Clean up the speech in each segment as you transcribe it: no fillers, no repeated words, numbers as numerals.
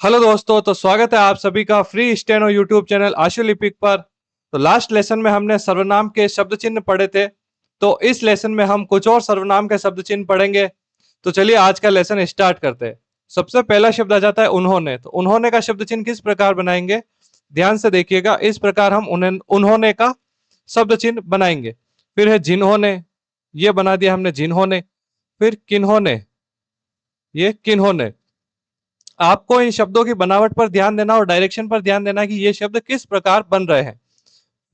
Hello दोस्तों, तो स्वागत है आप सभी का फ्री स्टेनो यूट्यूब चैनल आशु लिपिक पर। तो लास्ट लेसन में हमने सर्वनाम के शब्द चिन्ह पढ़े थे। तो इस लेसन में हम कुछ और सर्वनाम के शब्द चिन्ह पढ़ेंगे। तो चलिए आज का लेसन स्टार्ट करते हैं। सबसे पहला शब्द आ जाता है उन्होंने। तो उन्होंने का शब्द चिन्ह किस प्रकार बनाएंगे, ध्यान से देखिएगा। इस प्रकार हम उन्होंने का शब्द चिन्ह बनाएंगे। फिर है जिन्होंने, ये बना दिया हमने जिन्होंने। फिर किन्होंने, ये किन्होंने। आपको इन शब्दों की बनावट पर ध्यान देना और डायरेक्शन पर ध्यान देना कि ये शब्द किस प्रकार बन रहे हैं।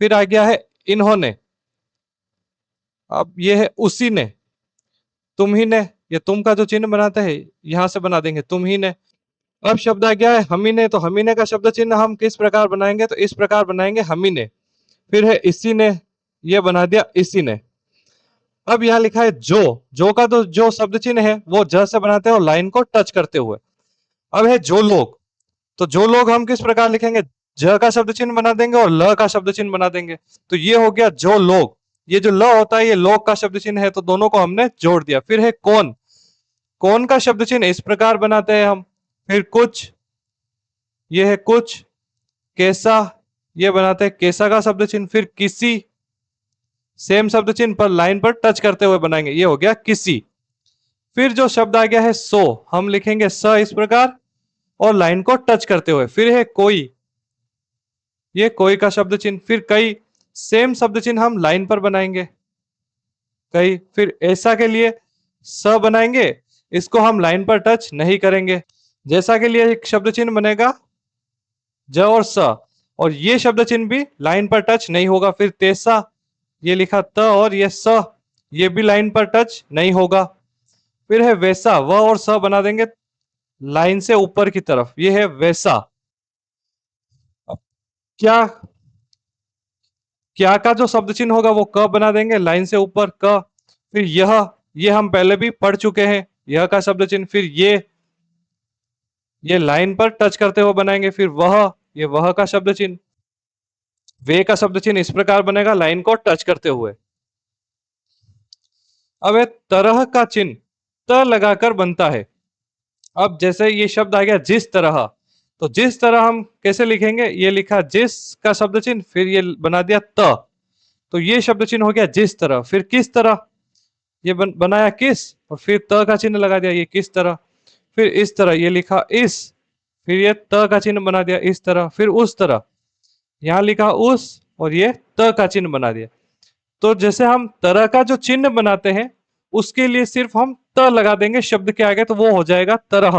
फिर आ गया है इन्होंने। अब ये है उसी ने, तुम ही ने। ये तुम का जो चिन्ह बनाते हैं यहां से बना देंगे तुम ही ने। अब शब्द आ गया है हमी ने। तो हमी ने का शब्द चिन्ह हम किस प्रकार बनाएंगे, तो इस प्रकार बनाएंगे हमी ने। फिर है इसी ने, ये बना दिया इसी ने। अब यहाँ लिखा है जो का तो जो शब्द चिन्ह है वो ज से बनाते हैं और लाइन को टच करते हुए। अब है जो लोग। तो जो लोग हम किस प्रकार लिखेंगे, ज का शब्द चिन्ह बना देंगे और ल का शब्द चिन्ह बना देंगे। तो ये हो गया जो लोग। ये जो ल होता है ये लोग का शब्द चिन्ह है, तो दोनों को हमने जोड़ दिया। फिर है कौन। कौन का शब्द चिन्ह इस प्रकार बनाते हैं हम। फिर कुछ, ये है कुछ। कैसा, ये बनाते हैं कैसा का शब्द चिन्ह। फिर किसी, सेम शब्द चिन्ह पर लाइन पर टच करते हुए बनाएंगे, ये हो गया किसी। फिर जो शब्द आ गया है सो, हम लिखेंगे स इस प्रकार और लाइन को टच करते हुए। फिर है कोई, ये कोई का शब्द चिन्ह। फिर कई, सेम शब्द चिन्ह हम लाइन पर बनाएंगे, कई। फिर ऐसा के लिए स बनाएंगे, इसको हम लाइन पर टच नहीं करेंगे। जैसा के लिए एक शब्द चिन्ह बनेगा ज और स, और ये शब्द चिन्ह भी लाइन पर टच नहीं होगा। फिर तैसा, ये लिखा त और ये स, ये भी लाइन पर टच नहीं होगा। फिर है वैसा, व और स बना देंगे लाइन से ऊपर की तरफ, ये है वैसा। अब क्या, क्या का जो शब्द चिन्ह होगा वो क बना देंगे लाइन से ऊपर क। फिर यह, ये हम पहले भी पढ़ चुके हैं, यह का शब्द चिन्ह। फिर ये लाइन पर टच करते हुए बनाएंगे। फिर वह, ये वह का शब्द चिन्ह। वे का शब्द चिन्ह इस प्रकार बनेगा लाइन को टच करते हुए। अब है तरह का चिन्ह, त लगाकर बनता है। अब जैसे ये शब्द आ गया जिस तरह, तो जिस तरह हम कैसे लिखेंगे, ये लिखा जिस का शब्द चिन्ह, फिर ये बना दिया त। तो ये शब्द चिन्ह हो गया जिस तरह। फिर किस तरह, ये बनाया किस, और फिर त का चिन्ह लगा दिया, ये किस तरह। फिर इस तरह, ये लिखा इस, फिर ये त का चिन्ह बना दिया इस तरह। फिर उस तरह, यहां लिखा उस, और ये त का चिन्ह बना दिया। तो जैसे हम तरह का जो चिन्ह बनाते हैं उसके लिए सिर्फ हम त लगा देंगे शब्द के आगे, तो वो हो जाएगा तरह।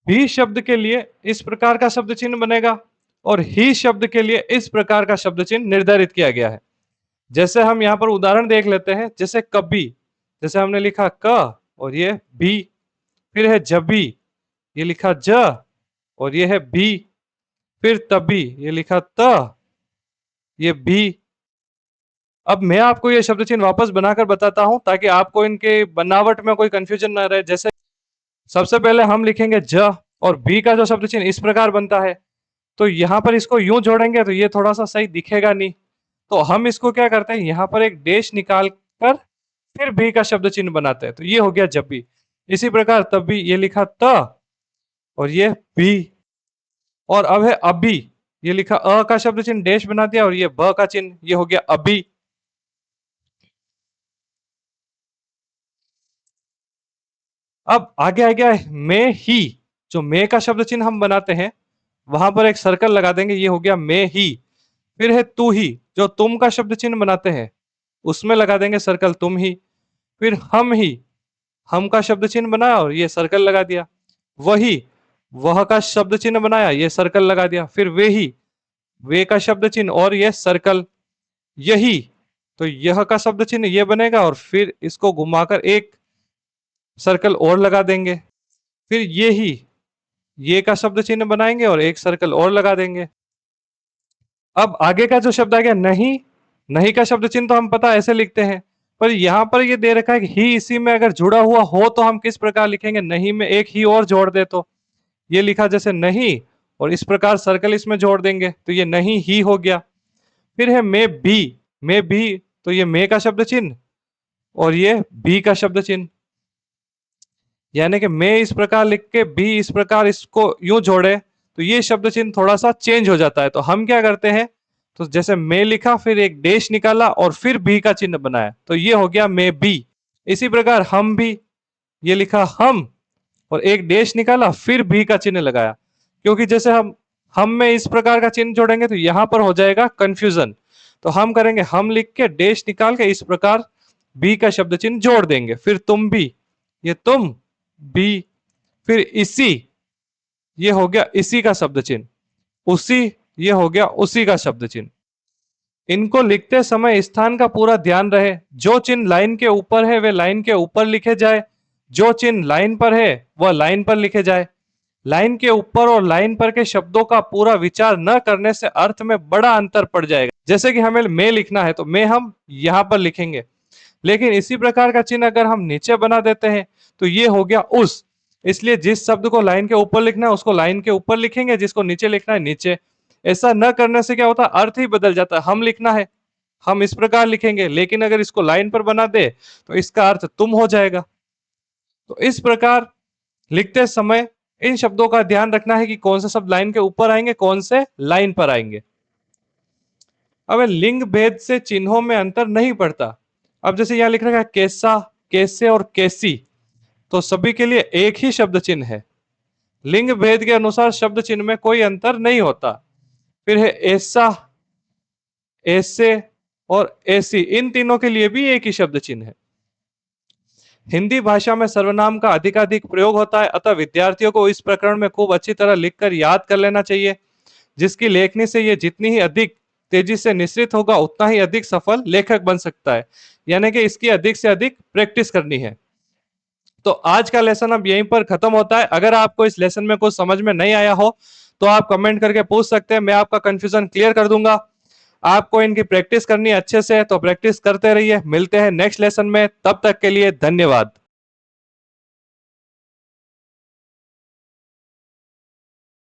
भी शब्द के लिए इस प्रकार का शब्द चिन्ह बनेगा, और ही शब्द के लिए इस प्रकार का शब्द चिन्ह निर्धारित किया गया है। जैसे हम यहाँ पर उदाहरण देख लेते हैं। जैसे कभी, जैसे हमने लिखा क और ये भी। फिर है जबी, ये लिखा ज और ये है भी। फिर तभी, ये लिखा त, ये भी। अब मैं आपको ये शब्द चिन्ह वापस बनाकर बताता हूं ताकि आपको इनके बनावट में कोई कंफ्यूजन ना रहे। जैसे सबसे पहले हम लिखेंगे ज, और बी का जो शब्द चिन्ह इस प्रकार बनता है। तो यहाँ पर इसको यूं जोड़ेंगे तो ये थोड़ा सा सही दिखेगा नहीं। तो हम इसको क्या करते हैं, यहाँ पर एक डैश निकाल कर फिर भी का शब्द चिन्ह बनाते हैं, तो ये हो गया जब भी। इसी प्रकार तब भी, ये लिखा त और ये भी। और अब है अभी, ये लिखा अ का शब्द चिन्ह डैश बना दिया और ये ब का चिन्ह, ये हो गया अभी। अब आगे आ गया है मैं ही। जो मैं का शब्द चिन्ह हम बनाते हैं वहां पर एक सर्कल लगा देंगे, ये हो गया मैं ही। फिर है तू ही, जो तुम का शब्द चिन्ह बनाते हैं उसमें लगा देंगे सर्कल तुम ही। फिर हम ही, हम का शब्द चिन्ह बनाया और ये सर्कल लगा दिया। वही, वह का शब्द चिन्ह बनाया, ये सर्कल लगा दिया। फिर वे ही, वे का शब्द चिन्ह और ये सर्कल। यही, तो यह का शब्द चिन्ह ये बनेगा और फिर इसको घुमाकर एक सर्कल और लगा देंगे। फिर ये ही, ये का शब्द चिन्ह बनाएंगे और एक सर्कल और लगा देंगे। अब आगे का जो शब्द आ गया नहीं, नहीं का शब्द चिन्ह तो हम पता ऐसे लिखते हैं, पर यहाँ पर ये दे रखा है कि ही इसी में अगर जुड़ा हुआ हो तो हम किस प्रकार लिखेंगे। नहीं में एक ही और जोड़ दे तो ये लिखा जैसे नहीं, और इस प्रकार सर्कल इसमें जोड़ देंगे तो ये नहीं ही हो गया। फिर है मैं भी, तो ये मैं का शब्द चिन्ह और ये भी का शब्द चिन्ह। यानी कि मैं इस प्रकार लिख के बी इस प्रकार इसको यूं जोड़े तो ये शब्द चिन्ह थोड़ा सा चेंज हो जाता है। तो हम क्या करते हैं, तो जैसे मैं लिखा फिर एक डैश निकाला और फिर बी का चिन्ह बनाया, तो ये हो गया मैं बी। इसी प्रकार हम भी, ये लिखा हम और एक डैश निकाला फिर भी का चिन्ह लगाया, क्योंकि जैसे हम में इस प्रकार का चिन्ह जोड़ेंगे तो यहां पर हो जाएगा कंफ्यूजन। तो हम करेंगे हम लिख के डैश निकाल के इस प्रकार बी का शब्द चिन्ह जोड़ देंगे। फिर तुम भी, ये तुम भी, फिर इसी, ये हो गया इसी का शब्द चिन्ह, उसी, ये हो गया उसी का शब्द चिन्ह। इनको लिखते समय स्थान का पूरा ध्यान रहे, जो चिन्ह लाइन के ऊपर है वे लाइन के ऊपर लिखे जाए, जो चिन्ह लाइन पर है वह लाइन पर लिखे जाए। लाइन के ऊपर और लाइन पर के शब्दों का पूरा विचार न करने से अर्थ में बड़ा अंतर पड़ जाएगा। जैसे कि हमें मैं लिखना है तो मैं हम यहां पर लिखेंगे, लेकिन इसी प्रकार का चिन्ह अगर हम नीचे बना देते हैं तो ये हो गया उस। इसलिए जिस शब्द को लाइन के ऊपर लिखना है उसको लाइन के ऊपर लिखेंगे, जिसको नीचे लिखना है नीचे। ऐसा न करने से क्या होता है, अर्थ ही बदल जाता है। हम लिखना है हम इस प्रकार लिखेंगे, लेकिन अगर इसको लाइन पर बना दे तो इसका अर्थ तुम हो जाएगा। तो इस प्रकार लिखते समय इन शब्दों का ध्यान रखना है कि कौन से शब्द लाइन के ऊपर आएंगे, कौन से लाइन पर आएंगे। अब लिंग भेद से चिन्हों में अंतर नहीं पड़ता। अब जैसे यहां लिख रखा है कैसा, कैसे और कैसी, तो सभी के लिए एक ही शब्द चिन्ह है। लिंग भेद के अनुसार शब्द चिन्ह में कोई अंतर नहीं होता। फिर है ऐसा, ऐसे और ऐसी, इन तीनों के लिए भी एक ही शब्द चिन्ह है। हिंदी भाषा में सर्वनाम का अधिकाधिक प्रयोग होता है, अतः विद्यार्थियों को इस प्रकरण में खूब अच्छी तरह लिखकर याद कर लेना चाहिए। जिसकी लेखनी से ये जितनी ही अधिक तेजी से निश्रित होगा उतना ही अधिक सफल लेखक बन सकता है। यानी कि इसकी अधिक से अधिक प्रैक्टिस करनी है। तो आज का लेसन अब यहीं पर खत्म होता है। अगर आपको इस लेसन में कुछ समझ में नहीं आया हो तो आप कमेंट करके पूछ सकते हैं, मैं आपका कंफ्यूजन क्लियर कर दूंगा। आपको इनकी प्रैक्टिस करनी है अच्छे से, तो प्रैक्टिस करते रहिए। मिलते हैं नेक्स्ट लेसन में, तब तक के लिए धन्यवाद।